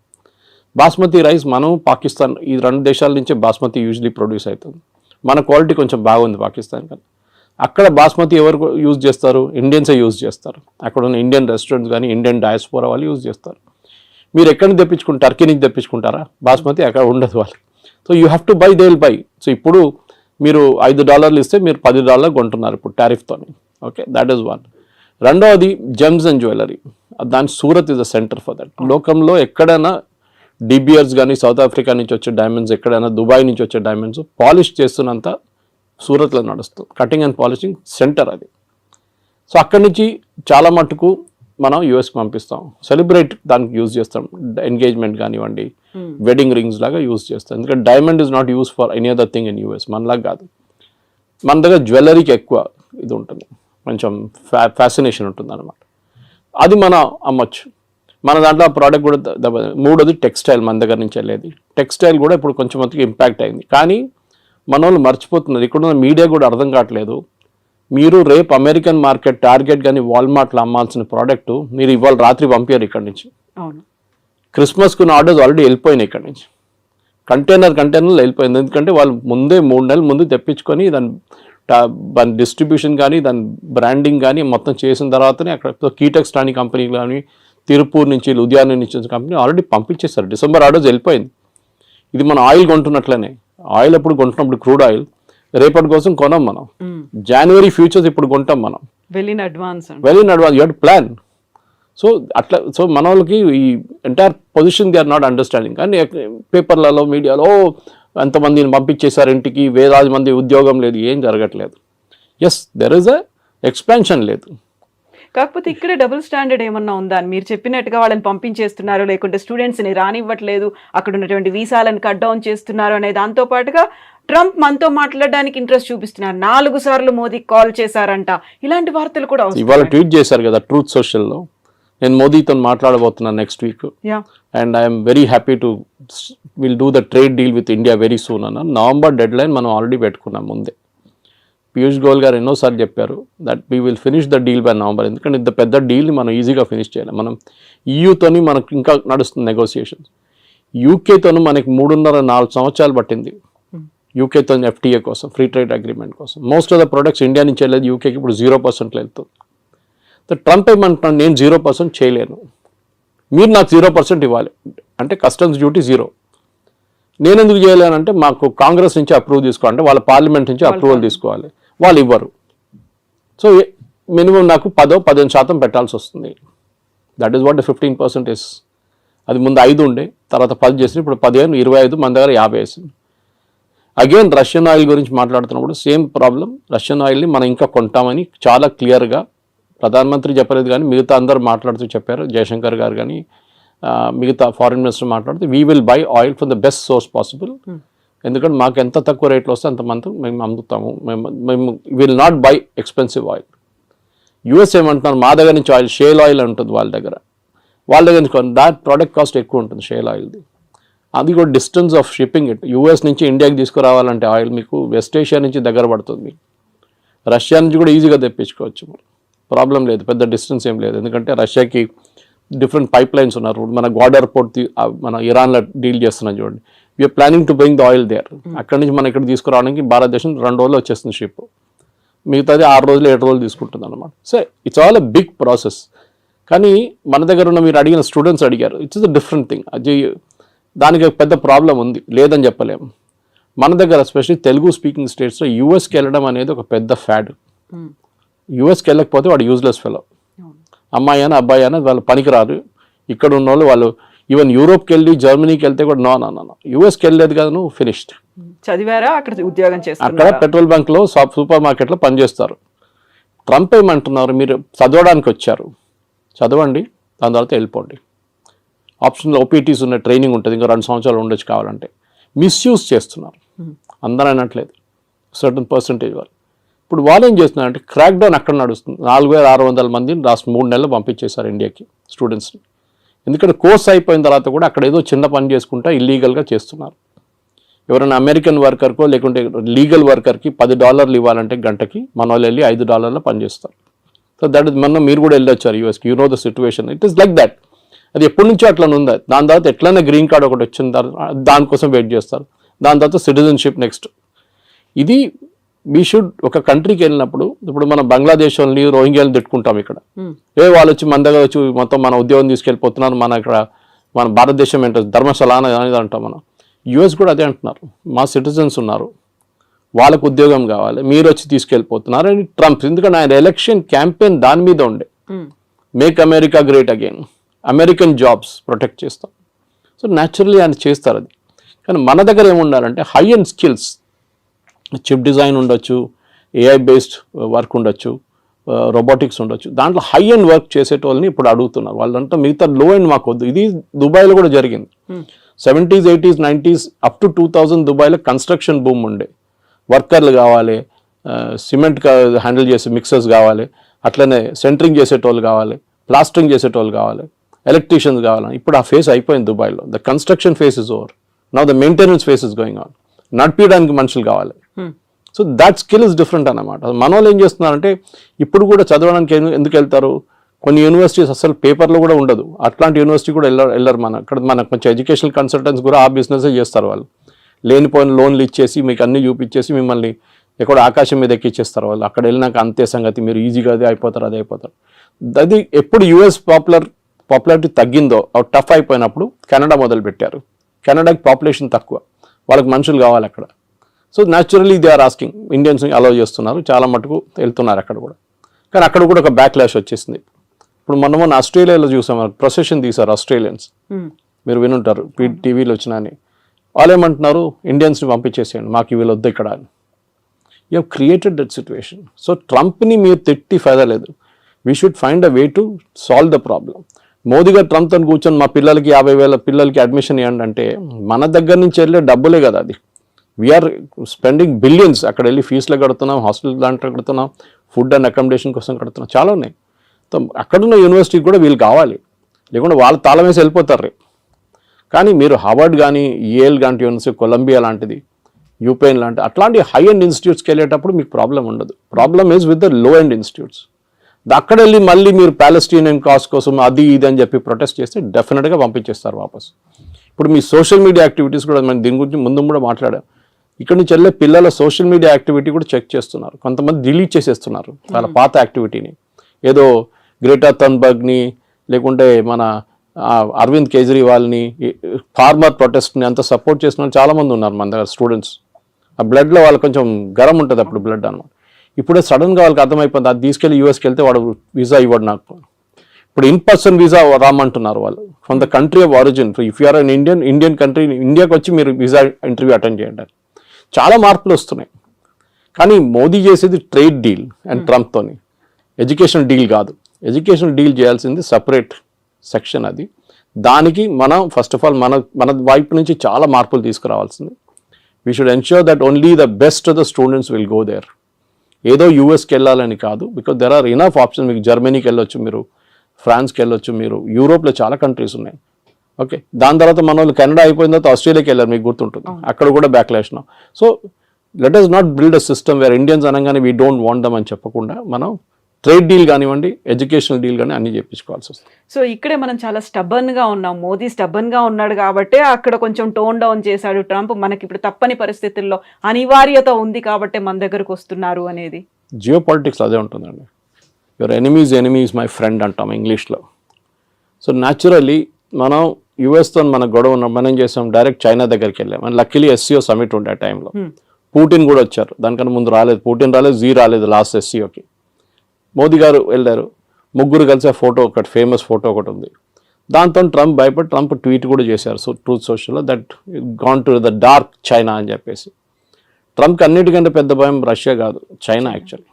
బాస్మతి రైస్ మనం పాకిస్తాన్ ఈ 2 దేశాల నుంచే బాస్మతి యూజువలీ ప్రొడ్యూస్ అవుతుంది. మన క్వాలిటీ కొంచెం బాగుంది పాకిస్తాన్ కన్నా. అక్కడ బాస్మతి ఎవరు యూజ్ చేస్తారు? ఇండియన్సే యూజ్ చేస్తారు. అక్కడ ఉన్న ఇండియన్ రెస్టారెంట్స్ కానీ ఇండియన్ డయాస్పోరా వాళ్ళు యూజ్ చేస్తారు. మీరు ఎక్కడి నుంచి తెప్పించుకుంటారు? టర్కీ నుంచి తెప్పించుకుంటారా? బాస్మతి అక్కడ ఉండదు వాళ్ళు. So you have to buy, they will buy. So ఇప్పుడు మీరు $5 ఇస్తే మీరు $10 కొంటున్నారు ఇప్పుడు టారిఫ్తో. Okay, that is one. రెండవది జెమ్స్ అండ్ జ్యువెలరీ. దాని Surat is the centre for that. లోకంలో ఎక్కడైనా డిబియర్స్ కానీ సౌత్ ఆఫ్రికా నుంచి వచ్చే డైమండ్స్, ఎక్కడైనా దుబాయ్ నుంచి వచ్చే డైమండ్స్ పాలిష్ చేస్తున్నంత సూరత్లో నడుస్తుంది. కటింగ్ అండ్ పాలిషింగ్ సెంటర్ అది. సో అక్కడి నుంచి చాలా మటుకు మనం యూఎస్కి పంపిస్తాం. సెలబ్రేట్ దానికి యూజ్ చేస్తాం. ఎంగేజ్మెంట్ కానివ్వండి, వెడ్డింగ్ రింగ్స్ లాగా యూజ్ చేస్తాం. ఎందుకంటే diamond is not use for any other thing in US. మనలాగా కాదు. మన దగ్గర జ్యువెలరీకి ఎక్కువ ఇది ఉంటుంది, కొంచెం ఫ్యాసినేషన్ ఉంటుంది అనమాట. అది మనం అమ్మొచ్చు. మన దాంట్లో ఆ ప్రోడక్ట్ కూడా మూడోది టెక్స్టైల్ మన దగ్గర నుంచి వెళ్ళేది. టెక్స్టైల్ కూడా ఇప్పుడు కొంచెం మందికి ఇంపాక్ట్ అయింది. కానీ మన వాళ్ళు మర్చిపోతున్నారు. ఇక్కడ ఉన్న మీడియా కూడా అర్థం కావట్లేదు. మీరు రేపు అమెరికన్ మార్కెట్, టార్గెట్ కానీ వాల్మార్ట్లో అమ్మాల్సిన ప్రోడక్ట్ మీరు ఇవాళ రాత్రి పంపారు ఇక్కడి నుంచి. క్రిస్మస్కున్న ఆర్డర్స్ ఆల్రెడీ వెళ్ళిపోయినాయి ఇక్కడి నుంచి. కంటైనర్లు వెళ్ళిపోయింది. ఎందుకంటే వాళ్ళు ముందే 3 నెలల ముందు తెప్పించుకొని దాని డిస్ట్రిబ్యూషన్ కానీ దాని బ్రాండింగ్ కానీ మొత్తం చేసిన తర్వాతనే అక్కడ కీటెక్స్ లాంటి కంపెనీ కానీ తిరుపూర్ నుంచి, లుధియానా నుంచి వచ్చిన కంపెనీ ఆల్రెడీ పంపించేస్తారు. డిసెంబర్ ఆర్డర్స్ వెళ్ళిపోయింది. ఇది మనం ఆయిల్ కొంటున్నట్లనే. ఆయిల్ ఎప్పుడు కొంటున్నప్పుడు క్రూడ్ ఆయిల్ రేపటి కోసం కొనం మనం. జనవరి ఫ్యూచర్స్ ఇప్పుడు కొంటాం మనం. Well in advance you have to plan. So అట్లా మన వాళ్ళకి ఈ entire position they are not understanding. కానీ పేపర్లలో, మీడియాలో ఎంతమందిని పంపించేశారు ఇంటికి, వేలాది మంది ఉద్యోగం లేదు, ఏం జరగట్లేదు. Yes, there is a expansion లేదు. కాకపోతే ఇక్కడే డబుల్ స్టాండర్డ్ ఏమన్నా ఉందా? మీరు చెప్పినట్టుగా వాళ్ళని పంపించేస్తున్నారు, లేకుంటే స్టూడెంట్స్ని రానివ్వట్లేదు, అక్కడ ఉన్నటువంటి వీసాలను కట్ డౌన్ చేస్తున్నారు అనే దాంతో పాటుగా ట్రంప్ మనతో మాట్లాడడానికి ఇంట్రెస్ట్ చూపిస్తున్నారు. 4 సార్లు మోదీకి కాల్ చేశారంట. ఇలాంటి వార్తలు కూడా ఇవాళ ట్వీట్ చేశారు కదా ట్రూత్ సోషల్లో. నేను మోదీతో మాట్లాడబోతున్నాను next week. And I'm very happy to will do the trade deal with India very soon అన్న. నవంబర్ డెడ్ లైన్ మనం ఆల్రెడీ పెట్టుకున్నాం ముందే. పీయూష్ గోయల్ గారు ఎన్నోసార్లు చెప్పారు that we will finish the deal by November. ఎందుకంటే ఇంత పెద్ద డీల్ని మనం ఈజీగా ఫినిష్ చేయాలి. మనం ఈయూతోని మనకు ఇంకా నడుస్తుంది నెగోసియేషన్స్. యూకేతోను మనకి 3.5-4 సంవత్సరాలు పట్టింది. యూకేతో ఎఫ్టీఏ కోసం, ఫ్రీ ట్రేడ్ అగ్రిమెంట్ కోసం. Most of the products India నుంచి వెళ్ళేది యూకేకి ఇప్పుడు 0% వెళ్తుంది. ట్రంప్ ఏమంటున్నాను, నేను 0% చేయలేను, మీరు నాకు 0% ఇవ్వాలి అంటే కస్టమ్స్ డ్యూటీ 0. నేను ఎందుకు చేయలేనంటే మాకు కాంగ్రెస్ నుంచి అప్రూవ్ తీసుకోవాలంటే వాళ్ళ పార్లమెంట్ నుంచి అప్రూవల్ తీసుకోవాలి, వాళ్ళు ఇవ్వరు. సో మినిమం నాకు 10-15% పెట్టాల్సి వస్తుంది. That is what 15% is. అది ముందు 5 ఉండే, తర్వాత 10 చేసి ఇప్పుడు 15, 25, మన దగ్గర 50 వేసింది. అగైన్ రష్యన్ ఆయిల్ గురించి మాట్లాడుతున్నప్పుడు సేమ్ ప్రాబ్లం. రష్యన్ ఆయిల్ని మనం ఇంకా కొంటామని చాలా క్లియర్గా ప్రధానమంత్రి చెప్పలేదు, కానీ మిగతా అందరు మాట్లాడుతూ చెప్పారు. జయశంకర్ గారు కానీ మిగతా ఫారిన్ మినిస్టర్ మాట్లాడుతూ we will buy oil from the best source possible. ఎందుకంటే మాకు ఎంత తక్కువ రేట్లో వస్తే అంతమంది మేము అమ్ముతాము. మేము will not by expensive oil. US ఏమంటున్నారు, మా దగ్గర నుంచి ఆయిల్, షేల్ ఆయిల్ ఉంటుంది వాళ్ళ దగ్గర నుంచి దాట్ ప్రోడక్ట్ కాస్ట్ ఎక్కువ ఉంటుంది షేల్ ఆయిల్ది. అది కూడా distance of shipping it. US నుంచి ఇండియాకి తీసుకురావాలంటే ఆయిల్ మీకు వెస్ట్ ఏషియా నుంచి దగ్గర పడుతుంది. రష్యా నుంచి కూడా ఈజీగా తెప్పించుకోవచ్చు, ప్రాబ్లం లేదు, పెద్ద డిస్టెన్స్ ఏం లేదు. ఎందుకంటే రష్యాకి డిఫరెంట్ పైప్ లైన్స్ ఉన్నారు. మన గ్వాడర్ పోర్ట్ మన ఇరాన్లో డీల్ చేస్తున్నాం చూడండి. We're planning to bring the oil there. అక్కడి నుంచి మనం ఇక్కడ తీసుకురావడానికి భారతదేశం 2 రోజులు వచ్చేస్తుంది షిప్. మిగతాది 6 రోజులు 7 రోజులు తీసుకుంటుంది అనమాట. So it's all a big process. కానీ మన దగ్గర ఉన్న మీరు అడిగిన స్టూడెంట్స్ అడిగారు, it's is a different thing. అది దానికి పెద్ద ప్రాబ్లం ఉంది, లేదని చెప్పలేము. మన దగ్గర ఎస్పెషల్లీ తెలుగు స్పీకింగ్ స్టేట్స్లో యూఎస్కి వెళ్ళడం అనేది ఒక పెద్ద ఫ్యాడ్. యూఎస్కి వెళ్ళకపోతే వాడు యూజ్లెస్ ఫెలో. అమ్మాయి అయినా అబ్బాయి అయినా వాళ్ళు పనికిరారు. ఇక్కడ ఉన్న వాళ్ళు ఈవెన్ యూరోప్కి వెళ్ళి జర్మనీకి వెళ్తే కూడా నో యూఎస్కి వెళ్ళలేదు కదా, నువ్వు ఫినిష్డ్. చదివారా, అక్కడ ఉద్యోగం చేస్తారు, అక్కడ పెట్రోల్ బంక్లో సూపర్ మార్కెట్లో పనిచేస్తారు. ట్రంప్ ఏమంటున్నారు, మీరు చదవడానికి వచ్చారు, చదవండి, దాని తర్వాత వెళ్ళిపోండి. ఆప్షన్లో ఓపీటీస్ ఉన్న ట్రైనింగ్ ఉంటుంది, ఇంకా 2 సంవత్సరాలు ఉండొచ్చు కావాలంటే. మిస్యూజ్ చేస్తున్నారు, అందరూ అనట్లేదు, సర్టన్ పర్సంటేజ్ వాళ్ళు. ఇప్పుడు వాళ్ళు ఏం చేస్తున్నారంటే క్రాక్ డౌన్ అక్కడ నడుస్తుంది. 4600 మందిని లాస్ట్ 3 నెలలు పంపించేశారు ఇండియాకి స్టూడెంట్స్ని. ఎందుకంటే కోర్స్ అయిపోయిన తర్వాత కూడా అక్కడ ఏదో చిన్న పని చేసుకుంటా ఇల్లీగల్గా చేస్తున్నారు. ఎవరైనా అమెరికన్ వర్కర్కో లేకుంటే లీగల్ వర్కర్కి $10 ఇవ్వాలంటే గంటకి, మన వాళ్ళు వెళ్ళి $5 పనిచేస్తారు. సో దట్ ఇస్ మొన్న మీరు కూడా వెళ్ళొచ్చారు యూఎస్కి, you know the situation. It is like that. అది ఎప్పటి నుంచో అట్లా ఉంది. దాని తర్వాత ఎట్లయినా గ్రీన్ కార్డ్ ఒకటి వచ్చిన తర్వాత దానికోసం వెయిట్ చేస్తారు. దాని తర్వాత సిటిజన్షిప్ నెక్స్ట్. ఇది వీ షుడ్ ఒక కంట్రీకి వెళ్ళినప్పుడు, ఇప్పుడు మనం బంగ్లాదేశ్ వాళ్ళని రోహింగ్యాలను తిట్టుకుంటాం ఇక్కడ, వాళ్ళు వచ్చి మన దగ్గర వచ్చి మొత్తం మన ఉద్యోగం తీసుకెళ్ళిపోతున్నారు, మన ఇక్కడ మన భారతదేశం ఏంటో ధర్మశాల అనేది అంటాం మనం. యుఎస్ కూడా అదే అంటున్నారు, మా సిటిజన్స్ ఉన్నారు, వాళ్ళకు ఉద్యోగం కావాలి, మీరు వచ్చి తీసుకెళ్ళిపోతున్నారు అని ట్రంప్. ఎందుకంటే ఆయన ఎలక్షన్ క్యాంపెయిన్ దాని మీద ఉండే, make America great again, American jobs protect చేస్తాం. సో న్యాచురల్లీ ఆయన చేస్తారు అది. కానీ మన దగ్గర ఏముండాలంటే high end skills, chip design ఉండొచ్చు, ఏఐ బేస్డ్ వర్క్ ఉండొచ్చు, రోబోటిక్స్ ఉండొచ్చు, దాంట్లో హై అండ్ వర్క్ చేసేటోళ్ళని ఇప్పుడు అడుగుతున్నారు. వాళ్ళంతా మిగతా లో అండ్ మాకు వద్దు. ఇది దుబాయ్లో కూడా జరిగింది. 70s, 80s, 90s up to 2000 దుబాయ్లో కన్స్ట్రక్షన్ బూమ్ ఉండే. వర్కర్లు కావాలి, సిమెంట్ హ్యాండిల్ చేసే మిక్సర్స్ కావాలి, అట్లనే సెంటరింగ్ చేసేటోళ్ళు కావాలి, ప్లాస్టరింగ్ చేసేటోళ్ళు కావాలి, ఎలక్ట్రీషియన్స్ కావాలి. ఇప్పుడు ఆ ఫేస్ అయిపోయింది దుబాయ్లో. The construction face is over, now the maintenance face is going on. నడిపించడానికి మనుషులు కావాలి. So that skill is different అన్నమాట. మన వాళ్ళు ఏం చేస్తున్నారంటే ఇప్పుడు కూడా చదవడానికి ఎందుకు వెళ్తారు, కొన్ని యూనివర్సిటీస్ అసలు పేపర్లో కూడా ఉండదు, అట్లాంటి యూనివర్సిటీ కూడా వెళ్ళరు. ఇక్కడ మనకు కొంచెం ఎడ్యుకేషనల్ కన్సల్టెంట్స్ కూడా ఆ బిజినెస్ చేస్తారు. వాళ్ళు లేనిపోయిన లోన్లు ఇచ్చేసి మీకు అన్ని చూపించేసి మిమ్మల్ని ఎక్కడ ఆకాశం మీద ఎక్కిచ్చేస్తారు వాళ్ళు. అక్కడ వెళ్ళినాక అంతే సంగతి, మీరు ఈజీగా అదే అయిపోతారు. అది ఎప్పుడు యుఎస్ పాపులారిటీ తగ్గిందో, టఫ్ అయిపోయినప్పుడు కెనడా మొదలు పెట్టారు. కెనడాకి పాపులేషన్ తక్కువ, వాళ్ళకి మనుషులు కావాలి అక్కడ. So naturally they are asking, Indians allow చేస్తున్నారు, చాలా మటుకు వెళ్తున్నారు అక్కడ కూడా. కానీ అక్కడ కూడా ఒక బ్యాక్లాష్ వచ్చేసింది. ఇప్పుడు మొన్న ఆస్ట్రేలియాలో చూసాం, ప్రొసెషన్ తీశారు ఆస్ట్రేలియన్స్, మీరు వినుంటారు టీవీలో వచ్చినా అని. వాళ్ళు ఏమంటున్నారు, ఇండియన్స్ని పంపించేసేయండి, మాకు వీళ్ళు వద్దు ఇక్కడ అని. You have created that situation. So ట్రంప్ని మీరు తిట్టి ఫైదా లేదు. We should find a way to solve the problem. Modi గారు ట్రంప్తో కూర్చొని మా పిల్లలకి 50,000 పిల్లలకి అడ్మిషన్ ఇవ్వండి అంటే మన దగ్గర నుంచి వెళ్ళే డబ్బులే కదా అది. We're spending billions. అక్కడ వెళ్ళి ఫీజులు కడుతున్నాం, హాస్టల్ దాంట్లో కడుతున్నాం, ఫుడ్ అండ్ అకామిడేషన్ కోసం కడుతున్నాం, చాలా ఉన్నాయి. అక్కడున్న యూనివర్సిటీకి కూడా వీళ్ళు కావాలి, లేకుంటే వాళ్ళు తాళం వేసి వెళ్ళిపోతారు. కానీ మీరు హార్వర్డ్ కానీ, ఏల్ లాంటి యూనివర్సిటీ, కొలంబియా లాంటిది, యూపెన్ లాంటి అట్లాంటి హై అండ్ ఇన్స్టిట్యూట్స్కి వెళ్ళేటప్పుడు మీకు ప్రాబ్లం ఉండదు. Problem is with the low and institutes. అక్కడ వెళ్ళి మళ్ళీ మీరు ప్యాలెస్టీనియన్ కాజ్ కోసం అది ఇది అని చెప్పి ప్రొటెస్ట్ చేస్తే డెఫినెట్గా పంపించేస్తారు వాపస్. ఇప్పుడు మీ సోషల్ మీడియా యాక్టివిటీస్ కూడా మనం దీని గురించి ముందు కూడా మాట్లాడాం. ఇక్కడ నుంచి వెళ్ళే పిల్లల సోషల్ మీడియా యాక్టివిటీ కూడా చెక్ చేస్తున్నారు. కొంతమంది డిలీట్ చేసేస్తున్నారు వాళ్ళ పాత యాక్టివిటీని. ఏదో గ్రేటా థన్బర్గ్ని, లేకుంటే మన అరవింద్ కేజ్రీవాల్ని, ఫార్మర్ ప్రొటెస్ట్ని అంత సపోర్ట్ చేసిన చాలామంది ఉన్నారు మన దగ్గర స్టూడెంట్స్. ఆ బ్లడ్లో వాళ్ళకి కొంచెం గరం ఉంటుంది అప్పుడు బ్లడ్ అన్నమాట. ఇప్పుడే సడన్గా వాళ్ళకి అర్థమైపోయింది, అది తీసుకెళ్ళి యూఎస్కి వెళ్తే వాడు వీసా ఇవ్వడు నాకు. ఇప్పుడు ఇన్-పర్సన్ వీసా రామంటున్నారు వాళ్ళు, from the country of origin. If you're an Indian country, ఇండియాకి వచ్చి మీరు వీసా ఇంటర్వ్యూ అటెండ్ చేయండి. చాలా మార్పులు వస్తున్నాయి. కానీ మోదీ చేసేది ట్రేడ్ డీల్ అండ్ ట్రంప్తోని, ఎడ్యుకేషన్ డీల్ కాదు. ఎడ్యుకేషన్ డీల్ చేయాల్సింది సపరేట్ సెక్షన్ అది. దానికి మనం ఫస్ట్ ఆఫ్ ఆల్ మన వైపు నుంచి చాలా మార్పులు తీసుకురావాల్సింది. We should ensure that only the best of the students will go there. ఏదో యూఎస్కి వెళ్ళాలని కాదు, because there are enough options. మీకు జర్మనీకి వెళ్ళొచ్చు, మీరు ఫ్రాన్స్కి వెళ్ళొచ్చు, మీరు యూరోప్లో చాలా కంట్రీస్ ఉన్నాయి. ఓకే, దాని తర్వాత మన వాళ్ళు కెనడా అయిపోయిన తర్వాత ఆస్ట్రేలియాకి వెళ్ళారు, మీకు గుర్తుంటుంది, అక్కడ కూడా backlash. So let us not build a system wear Indians అనగానే వీ డోంట్ వాంట్ దమ్ అని చెప్పకుండా మనం ట్రేడ్ డీల్ కానివ్వండి, ఎడ్యుకేషనల్ డీల్ కానీ అన్ని చేయించుకోవాల్సి వస్తుంది. సో ఇక్కడే మనం చాలా స్టబ్బన్గా ఉన్నాం. మోదీ స్టబ్బన్గా ఉన్నాడు కాబట్టి అక్కడ కొంచెం టోన్ డౌన్ చేశాడు ట్రంప్. మనకి ఇప్పుడు తప్పని పరిస్థితుల్లో అనివార్యత ఉంది కాబట్టి మన దగ్గరకు వస్తున్నారు అనేది. జియో పాలిటిక్స్ అదే ఉంటుందండి. Your enemy is my friend అంటాం ఇంగ్లీష్లో. సో న్యాచురల్లీ మనం యుఎస్తో మన గొడవ ఉన్నాం, మనం ఏం చేసాం, డైరెక్ట్ చైనా దగ్గరికి వెళ్ళాం. అండ్ లక్కీలీ ఎస్సీఓ సమిట్ ఉండే ఆ టైంలో పుటిన్ కూడా వచ్చారు. దానికన్నా ముందు రాలేదు, పుటిన్ రాలేదు, జీ రాలేదు లాస్ట్ ఎస్సీఓకి. మోదీ గారు వెళ్ళారు, ముగ్గురు కలిసి ఫోటో, ఒకటి ఫేమస్ ఫోటో ఒకటి ఉంది. దాంతో ట్రంప్ భయపడి ట్రంప్ ట్వీట్ కూడా చేశారు ట్రూత్ సోషల్లో, that gone to the dark China అని చెప్పేసి. ట్రంప్కి అన్నిటికంటే పెద్ద భయం రష్యా కాదు, China. Actually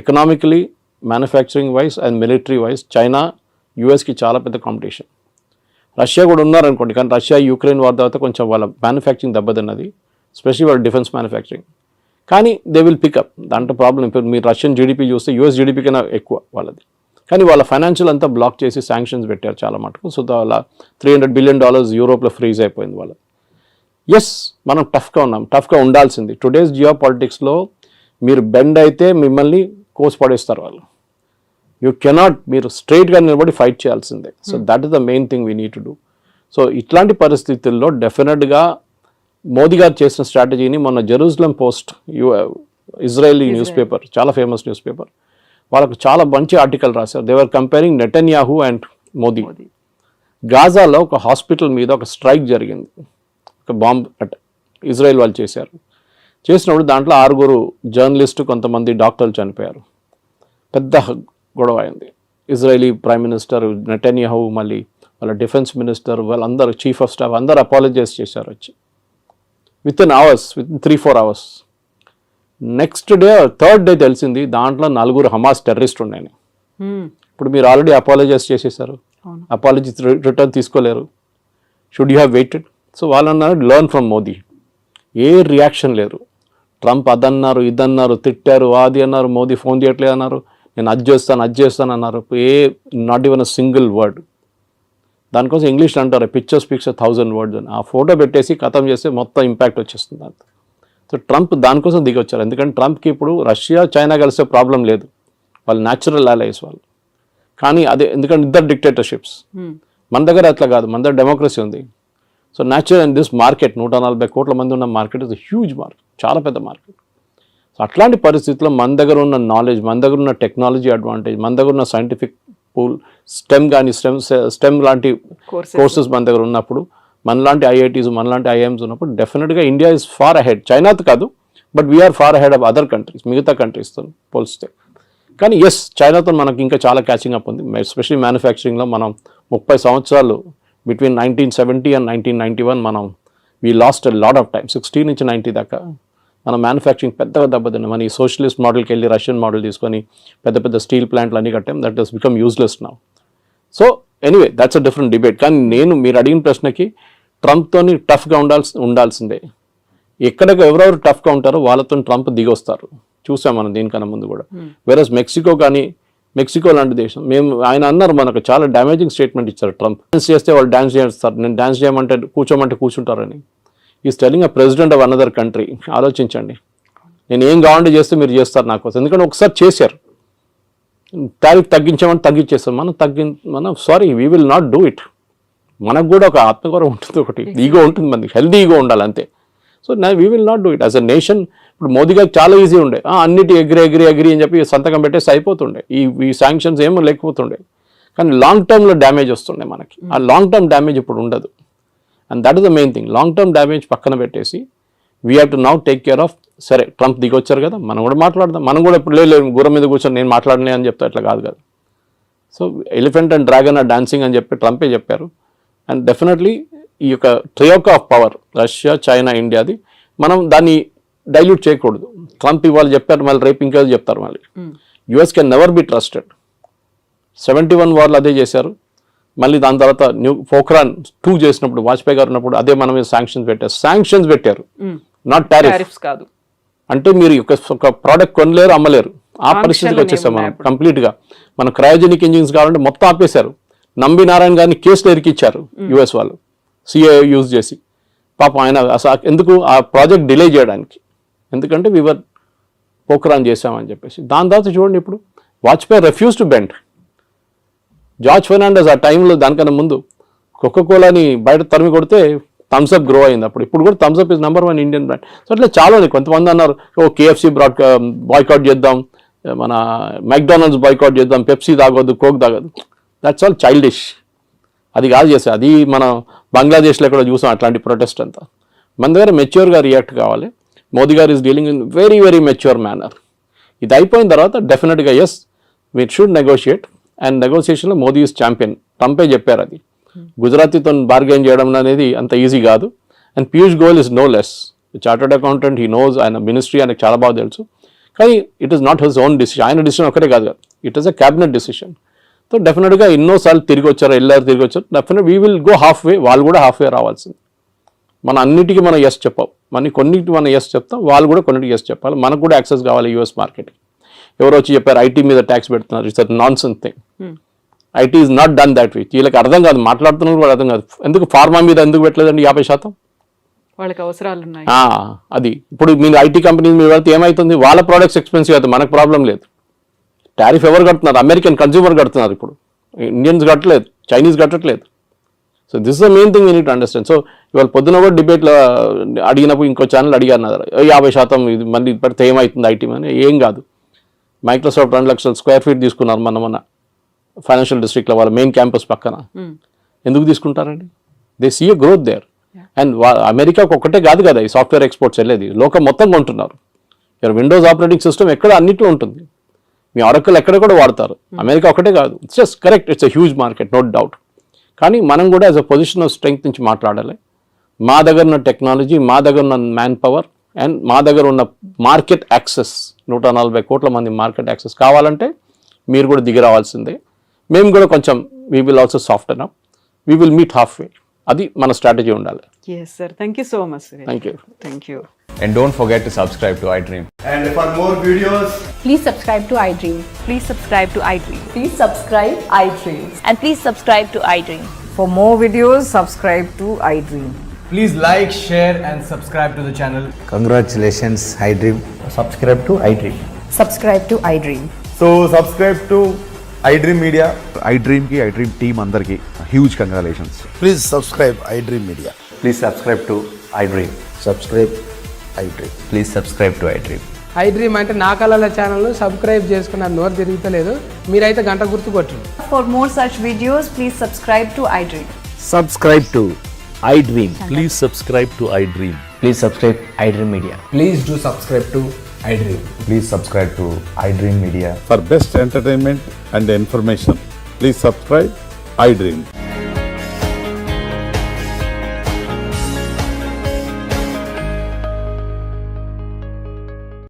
economically, manufacturing wise and military wise China యూఎస్కి చాలా పెద్ద కాంపిటీషన్. రష్యా కూడా ఉన్నారనుకోండి, కానీ రష్యా యుక్రెయిన్ వార్ తర్వాత కొంచెం వాళ్ళ మ్యానుఫ్యాక్చరింగ్ దెబ్బతిన్నది, స్పెషల్లీ వాళ్ళ డిఫెన్స్ మ్యానుఫ్యాక్చరింగ్. కానీ దే విల్ పికప్, దాంట్లో ప్రాబ్లం. ఇప్పుడు మీరు రష్యన్ జీడిపి చూస్తే యూఎస్ జీడిపి కన్నా ఎక్కువ వాళ్ళది. కానీ వాళ్ళ ఫైనాన్షియల్ అంతా బ్లాక్ చేసి శాంక్షన్స్ పెట్టారు చాలా మటుకు. సో వాళ్ళ $300 బిలియన్ యూరోప్లో ఫ్రీజ్ అయిపోయింది వాళ్ళ. ఎస్, మనం టఫ్గా ఉన్నాం, టఫ్గా ఉండాల్సింది. టుడేస్ జియో పాలిటిక్స్లో మీరు బెండ్ అయితే మిమ్మల్ని కోసి పడేస్తారు వాళ్ళు. యూ కెనాట్, మీరు స్ట్రైట్గా నిలబడి ఫైట్ చేయాల్సిందే. So that is the main thing we need to do. So ఇట్లాంటి పరిస్థితుల్లో డెఫినెట్గా మోదీ గారు చేసిన స్ట్రాటజీని మొన్న Jerusalem post Israeli news paper, చాలా ఫేమస్ న్యూస్ పేపర్, వాళ్ళకు చాలా మంచి ఆర్టికల్ రాశారు. దేవర్ కంపేరింగ్ నెటన్యాహు అండ్ మోదీ. గాజాలో ఒక హాస్పిటల్ మీద ఒక స్ట్రైక్ జరిగింది, ఒక బాంబ్ ఇజ్రాయెల్ వాళ్ళు చేశారు. చేసినప్పుడు దాంట్లో 6 జర్నలిస్టు, కొంతమంది డాక్టర్లు చనిపోయారు. పెద్ద గొడవ అయింది. ఇజ్రాయలీ ప్రైమ్ మినిస్టర్ నెటన్యాహు, మళ్ళీ వాళ్ళ డిఫెన్స్ మినిస్టర్, వాళ్ళందరూ చీఫ్ ఆఫ్ స్టాఫ్ అందరూ అపాలజైజ్ చేశారు వచ్చి. With 3-4 hours. Next day, third day తెలిసింది దాంట్లో 4 హమాస్ టెర్రరిస్ట్ ఉన్నాయని. ఇప్పుడు మీరు ఆల్రెడీ అపాలజైజ్ చేసేసారు, అపాలజీ రిటర్న్ తీసుకోలేరు. Should you have weighted? So వాళ్ళు అన్నారు learn from Modi. A reaction లేరు. ట్రంప్ అదన్నారు, ఇదన్నారు, తిట్టారు, అది అన్నారు, మోదీ ఫోన్ చేయట్లేదు అన్నారు, నేను అది చేస్తాను అన్నారు. Not even a single word. దానికోసం ఇంగ్లీష్లో అంటారు పిక్చర్ స్పీక్స్ 1000 words అని. ఆ ఫోటో పెట్టేసి ఖతం చేస్తే మొత్తం ఇంపాక్ట్ వచ్చేస్తుంది అంత. సో ట్రంప్ దానికోసం దిగి వచ్చారు. ఎందుకంటే ట్రంప్కి ఇప్పుడు రష్యా, చైనా కలిసే ప్రాబ్లం లేదు, వాళ్ళు న్యాచురల్ అలైస్ వాళ్ళు. కానీ అదే ఎందుకంటే ఇద్దరు డిక్టేటర్షిప్స్. మన దగ్గర అట్లా కాదు, మన దగ్గర డెమోక్రసీ ఉంది. So natural and this market 140 కోట్ల మంది ఉన్న మార్కెట్ ఇస్ హ్యూజ్ మార్కెట్, చాలా పెద్ద మార్కెట్. సో అట్లాంటి పరిస్థితుల్లో మన దగ్గర ఉన్న నాలెడ్జ్, మన దగ్గర ఉన్న టెక్నాలజీ అడ్వాంటేజ్, మన దగ్గర ఉన్న సైంటిఫిక్ పూల్, స్టెమ్ కానీ స్టెమ్ లాంటి కోర్సెస్ మన దగ్గర ఉన్నప్పుడు, మనలాంటి ఐఐటీస్, మనలాంటి ఐఎమ్స్ ఉన్నప్పుడు డెఫినెట్గా ఇండియా ఇస్ ఫార్ అహెడ్. చైనాతో కాదు, but we're far ahead of other countries, మిగతా కంట్రీస్తో పోలిస్తే. కానీ ఎస్, చైనాతో మనకి ఇంకా చాలా క్యాచింగ్ అప్ ఉంది. ఎస్పెషల్లీ మ్యానుఫ్యాక్చరింగ్లో మనం 30 సంవత్సరాలు బిట్వీన్ 1970 and 1991 మనం we lost a lot of time. 60 నుంచి 90 దాకా మన మ్యానుఫ్యాక్చరింగ్ పెద్దగా దెబ్బతిన్నాం. మన ఈ సోషలిస్ట్ మోడల్కి వెళ్ళి రష్యన్ మోడల్ తీసుకొని పెద్ద పెద్ద స్టీల్ ప్లాంట్లు అన్నీ కట్టాం. That has become useless now. So anyway that's a different debate. కానీ మీరు అడిగిన ప్రశ్నకి ట్రంప్తోని టఫ్గా ఉండాల్సిందే. ఎక్కడికి ఎవరెవరు టఫ్గా ఉంటారో వాళ్ళతో ట్రంప్ దిగొస్తారు. చూసాం మనం దీనికన్నా ముందు కూడా. వేరస్ మెక్సికో కానీ, మెక్సికో లాంటి దేశం, ఆయన అన్నారు మనకు చాలా డ్యామేజింగ్ స్టేట్మెంట్ ఇచ్చారు ట్రంప్. డాన్స్ చేస్తే వాళ్ళు డాన్స్ చేస్తారు, నేను డాన్స్ చేయమంటే కూర్చోమంటే కూర్చుంటారని. Is telling a president of another country. ఆలోచించండి, నేను ఏం కావాలంటే చేస్తే మీరు చేస్తారు నా కోసం. ఎందుకంటే ఒకసారి చేశారు, టారిఫ్ తగ్గించామని తగ్గించేస్తారు. మనం sorry, we will not do it. మనకు కూడా ఒక ఆత్మగౌరవం ఉంటుంది, ఒకటి ఈగో ఉంటుంది, మనకి హెల్దీ ఈగో ఉండాలి అంతే. So we will not do it as a nation. ఇప్పుడు మోదీ గారికి చాలా ఈజీ ఉండే, అన్నిటి అగ్రి అని చెప్పి సంతకం పెట్టేసి అయిపోతుండే, ఈ శాంక్షన్స్ ఏమో లేకపోతుండే. కానీ లాంగ్ టర్మ్లో డ్యామేజ్ వస్తుండే మనకి. ఆ లాంగ్ టర్మ్ డ్యామేజ్ ఇప్పుడు ఉండదు. And that is the main thing. Long term damage పక్కన పెట్టేసి we have to now take care of. సరే, ట్రంప్ దిగొచ్చారు కదా, మనం కూడా మాట్లాడదాం. మనం కూడా ఇప్పుడు లేదు గుర్రం మీద కూర్చొని నేను మాట్లాడలే అని చెప్తా, ఇట్లా కాదు కదా. So elephant and dragon are dancing అని చెప్పి ట్రంపే చెప్పారు. అండ్ డెఫినెట్లీ ఈ యొక్క troika of power, Russia, China, ఇండియాది, మనం దాన్ని డైల్యూట్ చేయకూడదు. ట్రంప్ ఇవాళ చెప్పారు, మళ్ళీ రేపు ఇంకా చెప్తారు. మళ్ళీ US can never be trusted. 71 వార్లు అదే చేశారు. మళ్ళీ దాని తర్వాత పోఖ్రాన్ 2 చేసినప్పుడు, వాజ్పేయి గారు ఉన్నప్పుడు అదే మన మీద శాంక్షన్స్ పెట్టారు, నాట్ టారిఫ్స్ కాదు. అంటే మీరు ఒక ప్రోడక్ట్ కొనలేరు, అమ్మలేరు, ఆ పరిస్థితికి వచ్చేసాం మనం కంప్లీట్గా. మన క్రయోజెనిక్ ఇంజిన్స్ కావాలంటే మొత్తం ఆపేశారు. నంబి నారాయణ గారిని కేసులో ఇరికిచ్చారు యుఎస్ వాళ్ళు, సిఏ యూజ్ చేసి. పాపం ఆయన ఎందుకు ఆ ప్రాజెక్ట్ డిలే చేయడానికి, ఎందుకంటే వీవర్ పోఖ్రాన్ చేసామని చెప్పేసి. దాని తర్వాత చూడండి, ఇప్పుడు Vajpayee refuse to bend. George Fernandes ఆ టైంలో, దానికన్నా ముందు కోకోకోలాని బయట తరిమి కొడితే థమ్స్అప్ గ్రో అయింది అప్పుడు. ఇప్పుడు కూడా Thums Up is #1 Indian brand. So అట్లా చాలా ఉంది. కొంతమంది అన్నారు కేఎఫ్సి బాయ్కాట్ చేద్దాం, మన మెక్డానల్డ్స్ బాయ్కాట్ చేద్దాం, పెప్సీ తాగొద్దు, కోక్ తాగొద్దు. That's all childish. అది కాదు చేస్తే, అది మనం బంగ్లాదేశ్లో కూడా చూసాం అట్లాంటి ప్రొటెస్ట్ అంతా. మన దగ్గర మెచ్యూర్గా రియాక్ట్ కావాలి. మోదీ గారు is dealing in very very mature manner. ఇది అయిపోయిన తర్వాత డెఫినెట్గా yes, we should negotiate. And నెగోషియేషన్లో మోదీ ఈజ్ ఛాంపియన్. ట్రంపే చెప్పారు అది. గుజరాతీతో బార్గెన్ చేయడం అనేది అంత ఈజీ కాదు. And Piyush Goyal is no less. Chartered accountant, he knows, ఆయన మినిస్ట్రీ ఆయనకు చాలా బాగా తెలుసు. కానీ it is not his own decision. ఆయన డిసిషన్ ఒకటే కాదు కదా, it is a cabinet decision. So డెఫినెట్గా ఎన్నోసార్లు తిరిగి వచ్చారు. Definite we will go half వే. వాళ్ళు కూడా హాఫ్ వే రావాల్సింది. మన అన్నిటికీ మనం ఎస్ చెప్పాం, కొన్నిటికి మనం ఎస్ చెప్తాం, వాళ్ళు కూడా కొన్నిటికి ఎస్ చెప్పాలి. మనకు కూడా యాక్సెస్ కావాలి యూఎస్ మార్కెట్కి. ఎవరు వచ్చి చెప్పారు ఐటీ మీద ట్యాక్స్ పెడుతున్నారు, it's non sense thing. IT is not done that way. వీళ్ళకి అర్థం కాదు, మాట్లాడుతున్నారు కూడా అర్థం కాదు. ఎందుకు ఫార్మా మీద ఎందుకు పెట్టలేదండి 50%? వాళ్ళకి అవసరాలు ఉన్నాయి. అది ఇప్పుడు మీరు ఐటీ కంపెనీ మీద పెడితే ఏమవుతుంది? వాళ్ళ ప్రోడక్ట్స్ ఎక్స్పెన్సివ్ అవుతుంది, మనకు ప్రాబ్లం లేదు. టారిఫ్ ఎవరు కడుతున్నారు? అమెరికన్ కన్జ్యూమర్ కడుతున్నారు. ఇప్పుడు ఇండియన్స్ కట్టలేదు, చైనీస్ కట్టట్లేదు. So this is the main thing you need understand. So ఇవాళ పొద్దున కూడా డిబేట్లో అడిగినప్పుడు ఇంకో ఛానల్ అడిగారు నా దగ్గర 50% ఇది మళ్ళీ పెడితే ఏమవుతుంది ఐటీ అని. ఏం కాదు, మైక్రోసాఫ్ట్ 2 లక్షల స్క్వేర్ ఫీట్ తీసుకున్నారు మన ఫైనాన్షియల్ డిస్ట్రిక్ట్లో వాళ్ళ మెయిన్ క్యాంపస్ పక్కన. ఎందుకు తీసుకుంటారండి? They see a growth there. And అమెరికాకు ఒక్కటే కాదు కదా ఈ సాఫ్ట్వేర్ ఎక్స్పోర్ట్స్ వెళ్ళేది, లోకం మొత్తం కొంటున్నారు. విండోస్ ఆపరేటింగ్ సిస్టమ్ ఎక్కడ అన్నిట్లో ఉంటుంది, మీ ఆరకల్ ఎక్కడ కూడా వాడతారు. అమెరికా ఒకటే కాదు, it's just correct, it's a huge market, no doubt. కానీ మనం కూడా as a position of strength నుంచి మాట్లాడాలి. మా దగ్గర ఉన్న టెక్నాలజీ, మా దగ్గర ఉన్న మ్యాన్ పవర్ అండ్ మా దగ్గర ఉన్న మార్కెట్ యాక్సెస్, 140 కోట్ల మంది మార్కెట్ యాక్సెస్ కావాలంటే మీరు కూడా దిగి రావాల్సిందే. మేము కూడా కొంచెం we will also soften up, we will meet half way. అది మన స్ట్రాటజీ ఉండాలి. Yes sir, thank you so much. Thank you. And don't forget to subscribe to iDream. And for more videos, Please subscribe to iDream. Please subscribe to iDream. Please subscribe iDream. And please subscribe to iDream. For more videos, subscribe to iDream. please like, share and subscribe to the channel. Congratulations, iDream. Subscribe to iDream. Subscribe to iDream. So subscribe to iDream Media. iDream ki iDream team andarki huge congratulations. Please subscribe iDream Media. Please subscribe to iDream. Subscribe iDream. Please subscribe to iDream. iDream అంటే నా కళల ఛానల్ను subscribe చేసుకున్న నోరు తిరుగుతలేదు, మీరైతే గంట గుర్తు కొట్టండి. For more such videos, please subscribe to iDream. Subscribe to iDream. Please subscribe to iDream. Please subscribe iDream Media. Please do subscribe to iDream. Please subscribe to iDream Media. For best entertainment and information, please subscribe iDream.